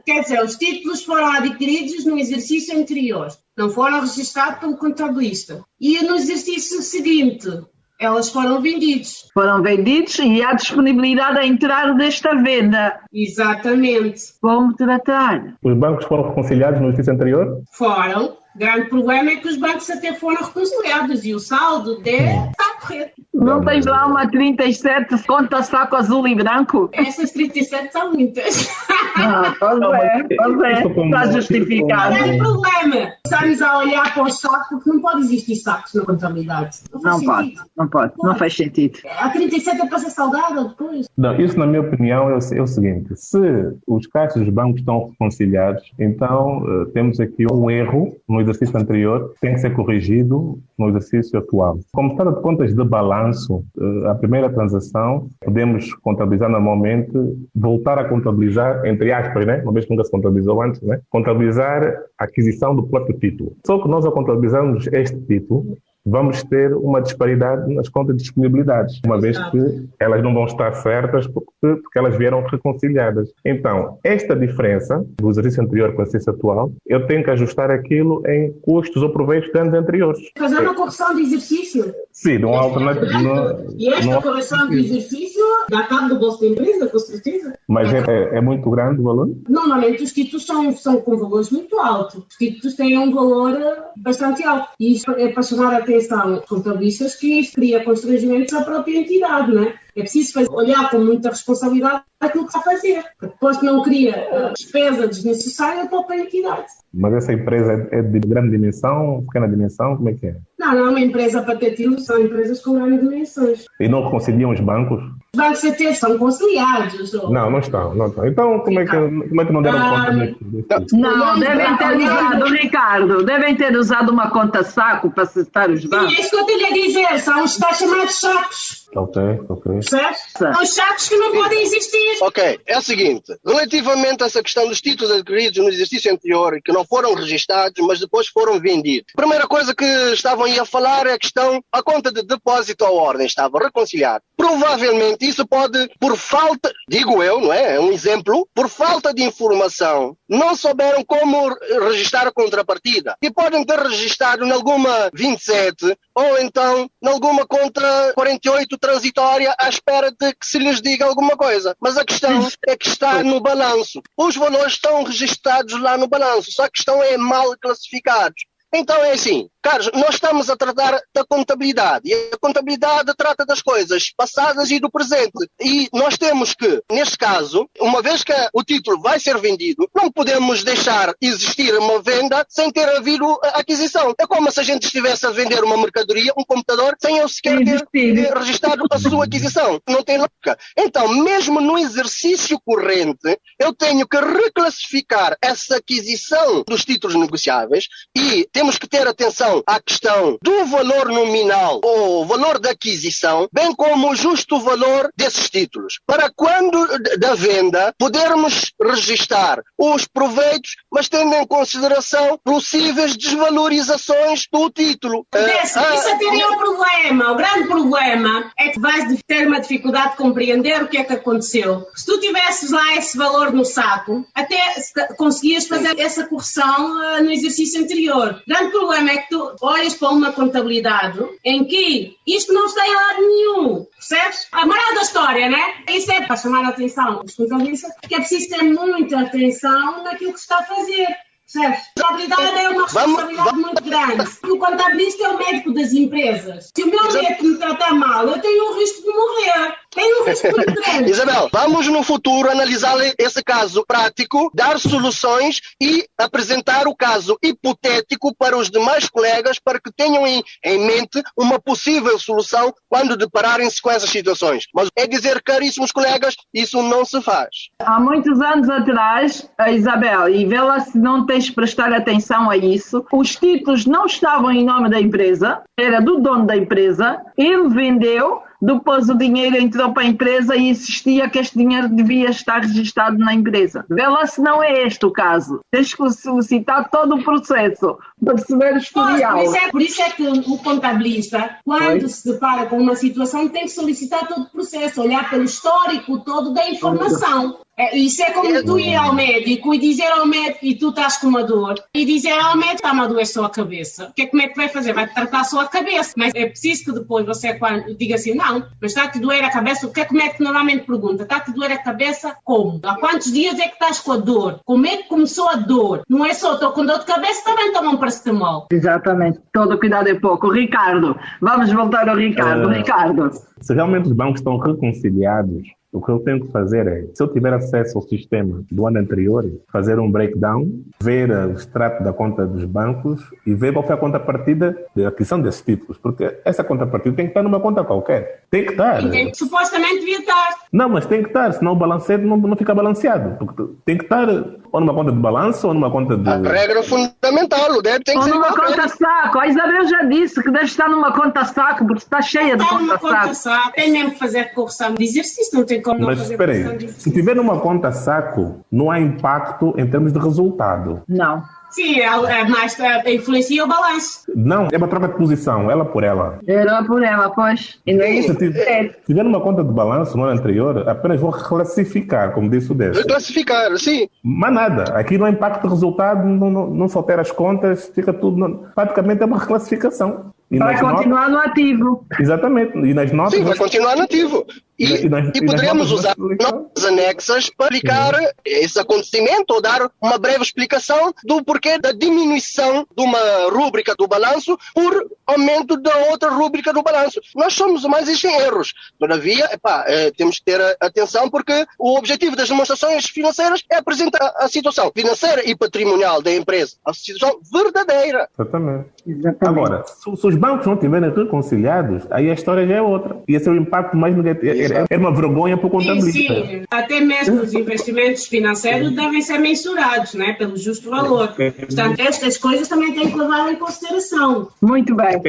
Quer dizer, os títulos foram adquiridos no exercício anterior, não foram registrados pelo contabilista. E no exercício seguinte, elas foram vendidos. Foram vendidos e há disponibilidade a entrar desta venda. Exatamente. Como tratar? Os bancos foram reconciliados no exercício anterior? Foram. O grande problema é que os bancos até foram reconciliados e o saldo está correto. Não tens lá uma 37 conta saco azul e branco? Essas 37 são muitas. Pois é, está justificado. Não é problema. Estamos a olhar para o saco porque não pode existir sacos na contabilidade. Não pode, não faz sentido. A 37 é para ser saldada depois. Não, isso, na minha opinião, é o seguinte: se os caixas dos bancos estão reconciliados, então temos aqui um erro no exercício anterior que tem que ser corrigido no exercício atual. Como se trata de contas de balanço, a primeira transação podemos contabilizar normalmente, voltar a contabilizar, entre aspas, né? Uma vez que nunca se contabilizou antes, né? Contabilizar a aquisição do próprio título. Só que nós, ao contabilizarmos este título, vamos ter uma disparidade nas contas de disponibilidades, uma vez que elas não vão estar certas porque elas vieram reconciliadas. Então, esta diferença do exercício anterior com o exercício atual, eu tenho que ajustar aquilo em custos ou proveitos de anos anteriores. Fazer uma correção de exercício? Sim, de uma alternativa. E esta correção de exercício dá cabo do bolso da empresa, com certeza. Mas é muito grande o valor? Normalmente os títulos são com valores muito altos. Os títulos têm um valor bastante alto. E isso é para chamar a atenção aos contabilistas que isso cria constrangimentos à própria entidade, não é? É preciso olhar com muita responsabilidade aquilo que está a fazer, porque depois não cria despesa desnecessária para a entidade. Mas essa empresa é de grande dimensão, pequena dimensão, como é que é? Não é uma empresa para ter títulos, são empresas com grandes dimensões. E não reconciliam os bancos? Os bancos até são conciliados. Não estão. Então, como é que não deram conta disso? Não, devem ter usado, Ricardo, devem ter usado uma conta saco para acessar os bancos. Sim, é isso que eu tenho a dizer, são os tais chamados sacos. Ok. Certo? São os sacos que não podem existir. Ok, é o seguinte, relativamente a essa questão dos títulos adquiridos no exercício anterior, que não foram registados, mas depois foram vendidos. A primeira coisa que estavam aí a falar é a questão, a conta de depósito à ordem estava reconciliada. Provavelmente isso pode, por falta, digo eu, não é? É um exemplo, por falta de informação, não souberam como registrar a contrapartida. E podem ter registado em alguma 27 ou então em alguma conta 48 transitória à espera de que se lhes diga alguma coisa. Mas a questão é que está no balanço. Os valores estão registrados lá no balanço, só que estão mal classificados. Então é assim, Carlos, nós estamos a tratar da contabilidade e a contabilidade trata das coisas passadas e do presente. E nós temos que, neste caso, uma vez que o título vai ser vendido, não podemos deixar existir uma venda sem ter havido a aquisição. É como se a gente estivesse a vender uma mercadoria, um computador, sem eu sequer ter registrado a sua aquisição. Não tem lógica. Então, mesmo no exercício corrente, eu tenho que reclassificar essa aquisição dos títulos negociáveis e temos que ter atenção à questão do valor nominal ou valor da aquisição, bem como o justo valor desses títulos. Para quando da venda, podermos registar os proveitos, mas tendo em consideração possíveis desvalorizações do título. Isso teria um problema. O grande problema é que vais ter uma dificuldade de compreender o que é que aconteceu. Se tu tivesses lá esse valor no saco, até conseguias fazer essa correção no exercício anterior. O grande problema é que tu olhas para uma contabilidade em que isto não está em lado nenhum, percebes? A moral da história, né? Isso é para chamar a atenção dos contabilistas, que é preciso ter muita atenção naquilo que se está a fazer. Percebes? A contabilidade é uma responsabilidade muito grande. O contabilista é o médico das empresas. Se o meu médico me tratar mal, eu tenho o risco de morrer. Tenho um risco muito grande. Isabel, vamos no futuro analisar esse caso prático, dar soluções e apresentar o caso hipotético para os demais colegas para que tenham em mente uma possível solução quando depararem-se com essas situações. Mas é dizer, caríssimos colegas, isso não se faz. Há muitos anos atrás, Isabel, e vê lá se não tens de prestar atenção a isso, os títulos não estavam em nome da empresa, era do dono da empresa, ele vendeu, depois o dinheiro entrou para a empresa e insistia que este dinheiro devia estar registado na empresa. Vê lá se não é este o caso. Tens que solicitar todo o processo para perceber o historial. Por isso é que o contabilista, quando se depara com uma situação, tem que solicitar todo o processo, olhar pelo histórico todo da informação. Isso é como tu ir ao médico e dizer ao médico e tu estás com uma dor e dizer ao médico está-me a doer só a cabeça. Como é que vai fazer? Vai tratar só a cabeça. Mas é preciso que depois você diga assim, não, mas está-te a doer a cabeça. O que é que o médico normalmente pergunta? Está-te a doer a cabeça como? Há quantos dias é que estás com a dor? Como é que começou a dor? Não é só estou com dor de cabeça, também toma um paracetamol. Exatamente. Todo cuidado é pouco. Ricardo, vamos voltar ao Ricardo. Ricardo. Se realmente os bancos estão reconciliados, o que eu tenho que fazer é, se eu tiver acesso ao sistema do ano anterior, fazer um breakdown, ver o extrato da conta dos bancos e ver qual foi a conta partida de aquisição desses títulos. Porque essa conta partida tem que estar numa conta qualquer. Tem que estar. Supostamente devia estar. Não, mas tem que estar, senão o balanceiro não fica balanceado. Porque tem que estar ou numa conta de balanço ou numa conta de... A regra fundamental, o débito tem que ser numa conta saco. A Isabel já disse que deve estar numa conta saco, porque está cheia de conta saco. Tem mesmo que fazer correção de exercício, não tem como não mas fazer espera correção de aí, exercício. se tiver numa conta saco, não há impacto em termos de resultado. Não. Sim, mas influencia o balanço. Não, é uma troca de posição, ela por ela. Era por ela, pois. E não é isso. Se tiver numa conta de balanço no ano anterior, apenas vou reclassificar, como disse o Décio. Reclassificar, sim. Mas nada, aqui não há impacto de resultado, não se altera as contas, fica tudo... Praticamente é uma reclassificação. E vai continuar no ativo. Exatamente. E nas notas... Sim, vai continuar no ativo. E poderemos usar notas anexas para explicar esse acontecimento ou dar uma breve explicação do porquê da diminuição de uma rúbrica do balanço por aumento da outra rúbrica do balanço. Nós somos mais engenheiros. Todavia, temos que ter atenção porque o objetivo das demonstrações financeiras é apresentar a situação financeira e patrimonial da empresa. A situação verdadeira. Exatamente. Agora, se os bancos não estiverem reconciliados, aí a história já é outra. Ia ser o impacto mais negativo. É uma vergonha para o contabilista. Sim. Até mesmo os investimentos financeiros devem ser mensurados, né, pelo justo valor. Portanto, estas coisas também têm que levar em consideração. Muito bem.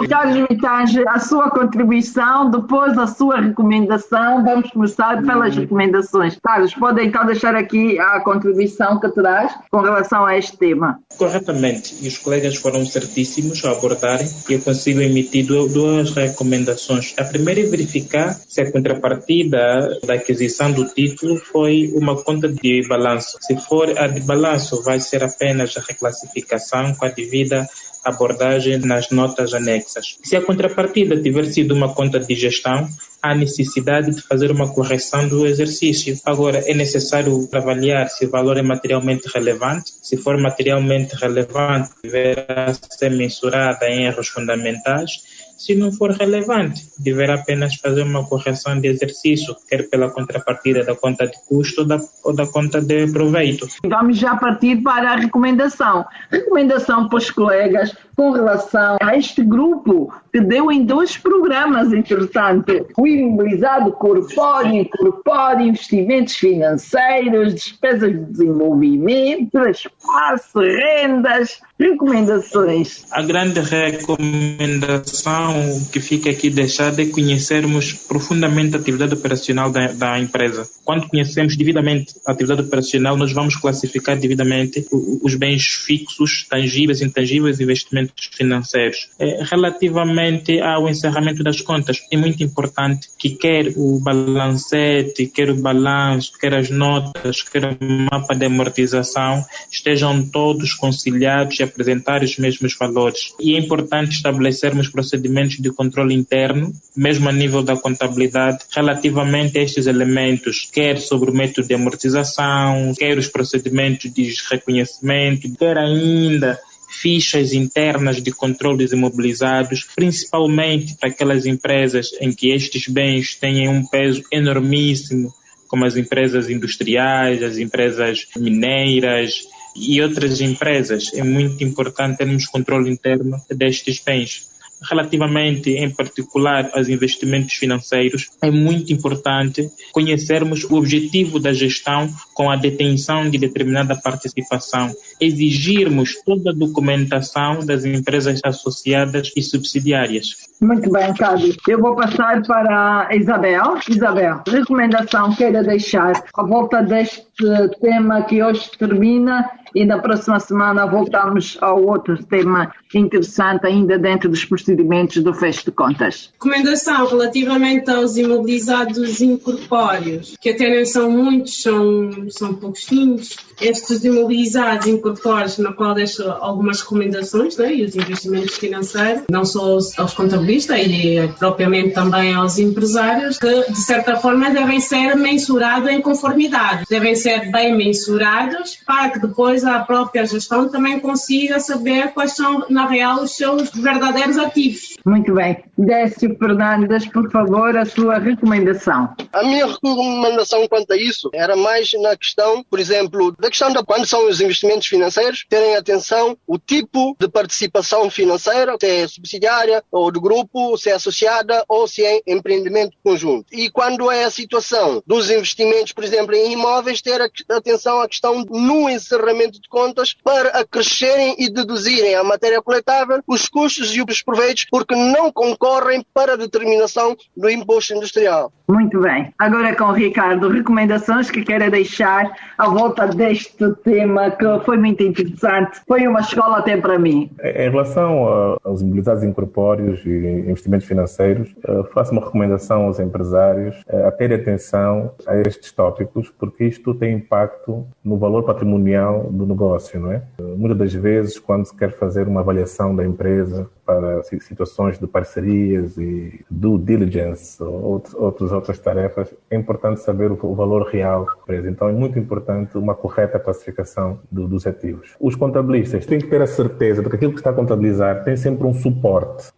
Carlos Mitange, a sua contribuição, depois a sua recomendação. Vamos começar pelas recomendações. Carlos, pode então deixar aqui a contribuição que terás com relação a este tema. Corretamente. E os colegas foram certíssimos ao abordarem e eu consigo emitir duas recomendações. A primeira é verificar se a contrapartida da aquisição do título foi uma conta de balanço. Se for a de balanço, vai ser apenas a reclassificação com a devida abordagem nas notas anexas. Se a contrapartida tiver sido uma conta de gestão, há necessidade de fazer uma correção do exercício. Agora, é necessário avaliar se o valor é materialmente relevante. Se for materialmente relevante, deverá ser mensurada em erros fundamentais. Se não for relevante, deverá apenas fazer uma correção de exercício, quer pela contrapartida da conta de custo ou da conta de proveito. Vamos já partir para a recomendação. Recomendação para os colegas com relação a este grupo que deu em 2 programas interessantes. O imobilizado corpóreo, incorpóreo, investimentos financeiros, despesas de desenvolvimento, espaço, rendas, recomendações. A grande recomendação que fica aqui deixada é conhecermos profundamente a atividade operacional da empresa. Quando conhecemos devidamente a atividade operacional, nós vamos classificar devidamente os bens fixos, tangíveis, intangíveis e investimentos financeiros. Relativamente ao encerramento das contas, é muito importante que quer o balancete, quer o balanço, quer as notas, quer o mapa de amortização estejam todos conciliados e apresentar os mesmos valores. E é importante estabelecermos procedimentos de controle interno, mesmo a nível da contabilidade, relativamente a estes elementos, quer sobre o método de amortização, quer os procedimentos de reconhecimento, quer ainda fichas internas de controle dos imobilizados, principalmente para aquelas empresas em que estes bens têm um peso enormíssimo, como as empresas industriais, as empresas mineiras e outras empresas. É muito importante termos controle interno destes bens. Relativamente, em particular, aos investimentos financeiros, é muito importante conhecermos o objetivo da gestão com a detenção de determinada participação, exigirmos toda a documentação das empresas associadas e subsidiárias. Muito bem, Cádio. Eu vou passar para a Isabel. Isabel, recomendação queira deixar à volta deste tema que hoje termina e na próxima semana voltamos ao outro tema interessante ainda dentro dos procedimentos do fecho de contas. Recomendação relativamente aos imobilizados incorpóreos, que até nem são muitos, são pouquinhos. Estes imobilizados incorpóreos, na qual deixo algumas recomendações, né? E os investimentos financeiros, não só aos contabilistas e propriamente também aos empresários, que de certa forma devem ser mensurados em conformidade, devem ser bem mensurados para que depois a própria gestão também consiga saber quais são, na real, os seus verdadeiros ativos. Muito bem. Décio Fernandes, por favor, a sua recomendação. A minha recomendação quanto a isso era mais na questão, por exemplo, da questão de quando são os investimentos financeiros, terem atenção o tipo de participação financeira, se é subsidiária ou do grupo, se é associada ou se é empreendimento conjunto. E quando é a situação dos investimentos, por exemplo, em imóveis, ter atenção à questão no encerramento de contas para acrescerem e deduzirem à matéria coletável os custos e os proveitos, porque não concorrem para a determinação do imposto industrial. Muito bem. Agora com o Ricardo, recomendações que queira deixar à volta deste tema que foi muito interessante. Foi uma escola até para mim. Em relação aos imobilizados incorpóreos e investimentos financeiros, faço uma recomendação aos empresários a terem atenção a estes tópicos, porque isto tem impacto no valor patrimonial do negócio, não é? Muitas das vezes, quando se quer fazer uma avaliação da empresa para situações de parcerias e due diligence ou outras tarefas, é importante saber o valor real da empresa. Então é muito importante uma correta classificação dos ativos. Os contabilistas têm que ter a certeza de que aquilo que está a contabilizar tem sempre um suporte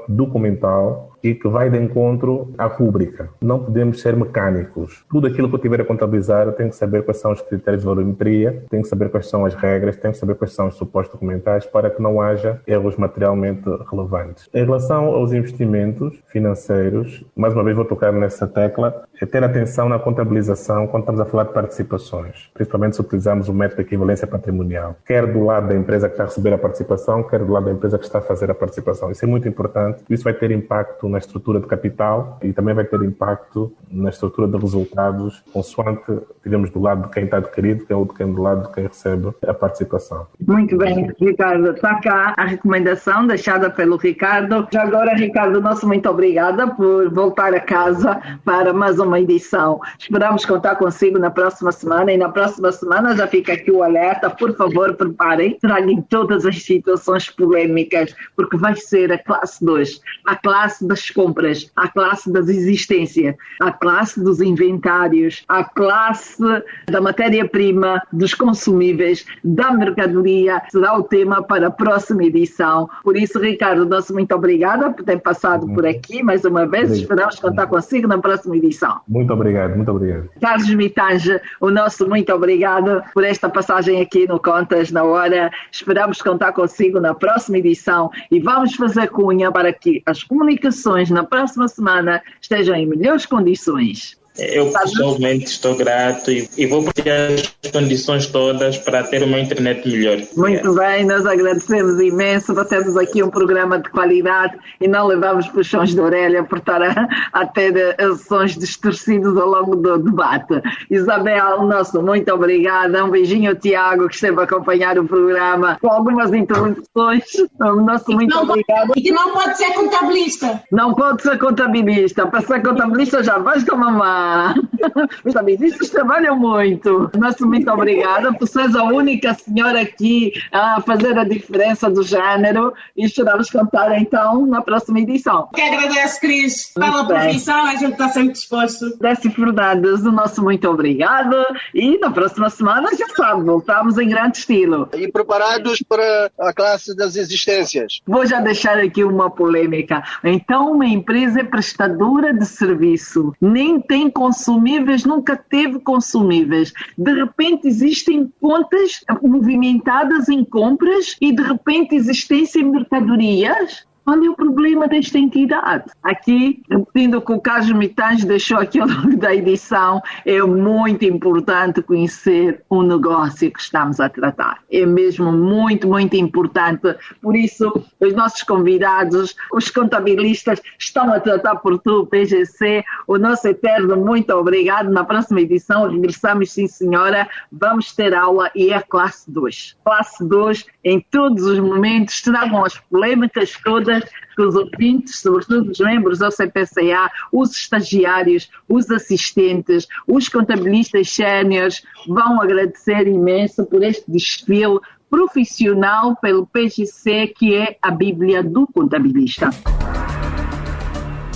documental e que vai de encontro à rúbrica. Não podemos ser mecânicos. Tudo aquilo que eu tiver a contabilizar, eu tenho que saber quais são os critérios de valorimetria, tenho que saber quais são as regras, tenho que saber quais são os suportes documentais para que não haja erros materialmente relevantes. Em relação aos investimentos financeiros, mais uma vez vou tocar nessa tecla, é ter atenção na contabilização quando estamos a falar de participações, principalmente se utilizarmos o método de equivalência patrimonial, quer do lado da empresa que está a receber a participação, quer do lado da empresa que está a fazer a participação. Isso é muito importante. Isso vai ter impacto na estrutura de capital e também vai ter impacto na estrutura de resultados, consoante tivemos do lado de quem está adquirido, que é do lado de quem recebe a participação. Muito bem, Ricardo. Está cá a recomendação deixada pelo Ricardo. Já agora, Ricardo, nosso muito obrigada por voltar a casa para mais uma edição. Esperamos contar consigo na próxima semana e na próxima semana já fica aqui o alerta. Por favor, preparem, tragam todas as situações polémicas, porque vai ser a classe 2, a classe das das compras, à classe das existências, à classe dos inventários, à classe da matéria-prima, dos consumíveis, da mercadoria, será o tema para a próxima edição. Por isso, Ricardo, nosso muito obrigada por ter passado por aqui mais uma vez. Esperamos contar consigo na próxima edição. Muito obrigado, muito obrigado. Carlos Mitange, o nosso muito obrigado por esta passagem aqui no Contas na Hora. Esperamos contar consigo na próxima edição e vamos fazer cunha para que as comunicações na próxima semana estejam em melhores condições. Eu pessoalmente estou grato e vou partilhar as condições todas para ter uma internet melhor. Muito bem, nós agradecemos imenso por termos aqui um programa de qualidade e não levamos puxões de orelha por estar a ter sons distorcidos ao longo do debate. Isabel, nosso muito obrigada. Um beijinho ao Tiago, que esteve a acompanhar o programa com algumas interrupções. Nosso muito obrigado. E que não pode ser contabilista. Não pode ser contabilista. Para ser contabilista já basta mamar. Os contabilistas trabalham muito. Nosso muito obrigada por seres a única senhora aqui a fazer a diferença do género e esperamos contar então na próxima edição. Que agradeço, Cris, pela profissão, a gente está sempre disposto. Décio Fernandes, o nosso muito obrigado e na próxima semana já sabe, voltamos em grande estilo. E preparados para a classe das existências. Vou já deixar aqui uma polêmica. Então uma empresa é prestadora de serviço, nem tem consumíveis, nunca teve consumíveis. De repente existem contas movimentadas em compras e de repente existência em mercadorias. Qual é o problema desta entidade? Aqui, repetindo o que o Carlos Mitange deixou aqui ao longo da edição, é muito importante conhecer o negócio que estamos a tratar. É mesmo muito, muito importante. Por isso, os nossos convidados, os contabilistas, estão a tratar por tu, PGC. O nosso eterno muito obrigado. Na próxima edição, regressamos, sim senhora. Vamos ter aula e é classe 2. Classe 2, em todos os momentos, tragam as polêmicas todas que os ouvintes, sobretudo os membros do CPCA, os estagiários, os assistentes, os contabilistas séniores, vão agradecer imenso por este desfile profissional pelo PGC, que é a Bíblia do contabilista.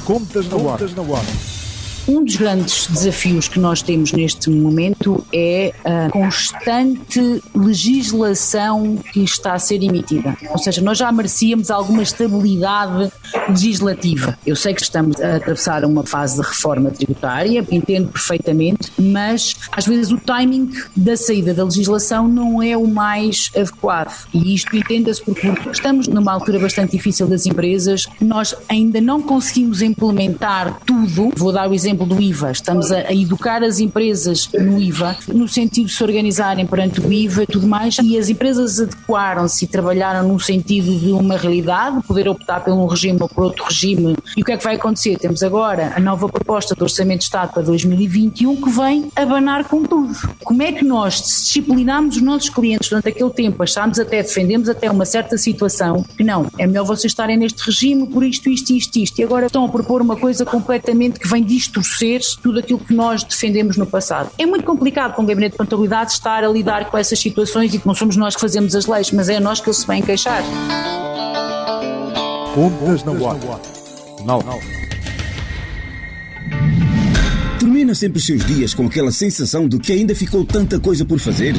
Contas na hora. Um dos grandes desafios que nós temos neste momento é a constante legislação que está a ser emitida. Ou seja, nós já merecíamos alguma estabilidade legislativa. Eu sei que estamos a atravessar uma fase de reforma tributária, entendo perfeitamente, mas às vezes o timing da saída da legislação não é o mais adequado. E isto entenda-se porque estamos numa altura bastante difícil das empresas, nós ainda não conseguimos implementar tudo. Vou dar o exemplo do IVA. Estamos a educar as empresas no IVA, no sentido de se organizarem perante o IVA e tudo mais, e as empresas adequaram-se e trabalharam no sentido de uma realidade, poder optar por um regime ou por outro regime. E o que é que vai acontecer? Temos agora a nova proposta do Orçamento de Estado para 2021 que vem abanar com tudo. Como é que nós disciplinamos os nossos clientes durante aquele tempo, achámos até, defendemos até uma certa situação, que não, é melhor vocês estarem neste regime por isto, e agora estão a propor uma coisa completamente que vem distorcer tudo aquilo que nós defendemos no passado. É muito complicado com o Gabinete de Contabilidade estar a lidar com essas situações e que não somos nós que fazemos as leis, mas é a nós que eles se vêm queixar. Contas na hora. Não. Termina sempre os seus dias com aquela sensação de que ainda ficou tanta coisa por fazer?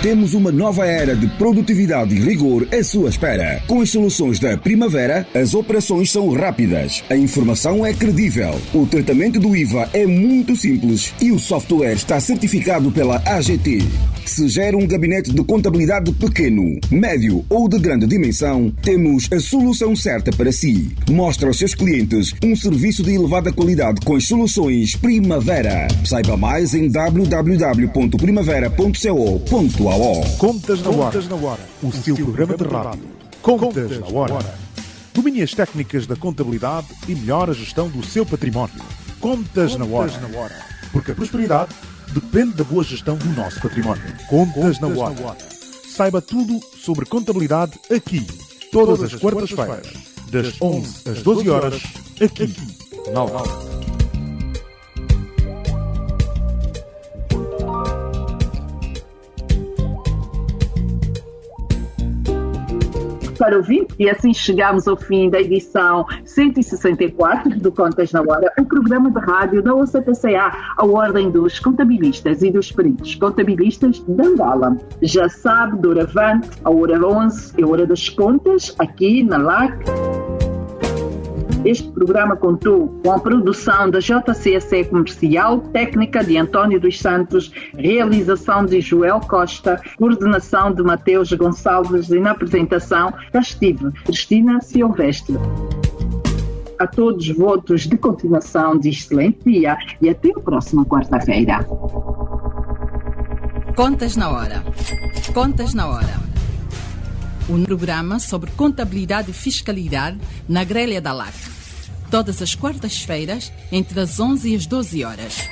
Temos uma nova era de produtividade e rigor à sua espera. Com as soluções da Primavera, as operações são rápidas, a informação é credível, o tratamento do IVA é muito simples e o software está certificado pela AGT. Se gera um gabinete de contabilidade pequeno, médio ou de grande dimensão, temos a solução certa para si. Mostra aos seus clientes um serviço de elevada qualidade com as soluções Primavera. Saiba mais em www.primavera.co.ao. Contas na hora. O seu programa de rádio. Contas na hora. Domine as técnicas da contabilidade e melhore a gestão do seu património. Contas na hora. Porque a prosperidade depende da boa gestão do nosso património. Contas na hora. Saiba tudo sobre contabilidade aqui, todas as quartas-feiras, das 11 às 12 horas, aqui, na hora. caro ouvinte, e assim chegamos ao fim da edição 164 do Contas na Hora, o programa de rádio da OCPCA, a Ordem dos Contabilistas e dos Peritos Contabilistas de Angola. Já sabe, doravante, a hora 11 é a hora das contas, aqui na LAC. Este programa contou com a produção da JCSE Comercial, técnica de António dos Santos, realização de Joel Costa, coordenação de Mateus Gonçalves e na apresentação cá estive Cristina Silvestre. A todos votos de continuação de excelente dia e até a próxima quarta-feira. Contas na Hora. Contas na Hora. Um programa sobre contabilidade e fiscalidade na grelha da LAC. Todas as quartas-feiras, entre as 11 e as 12 horas.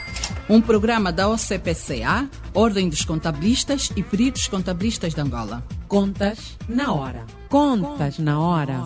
Um programa da OCPCA, Ordem dos Contabilistas e Peritos Contabilistas de Angola. Contas na hora. Contas na hora.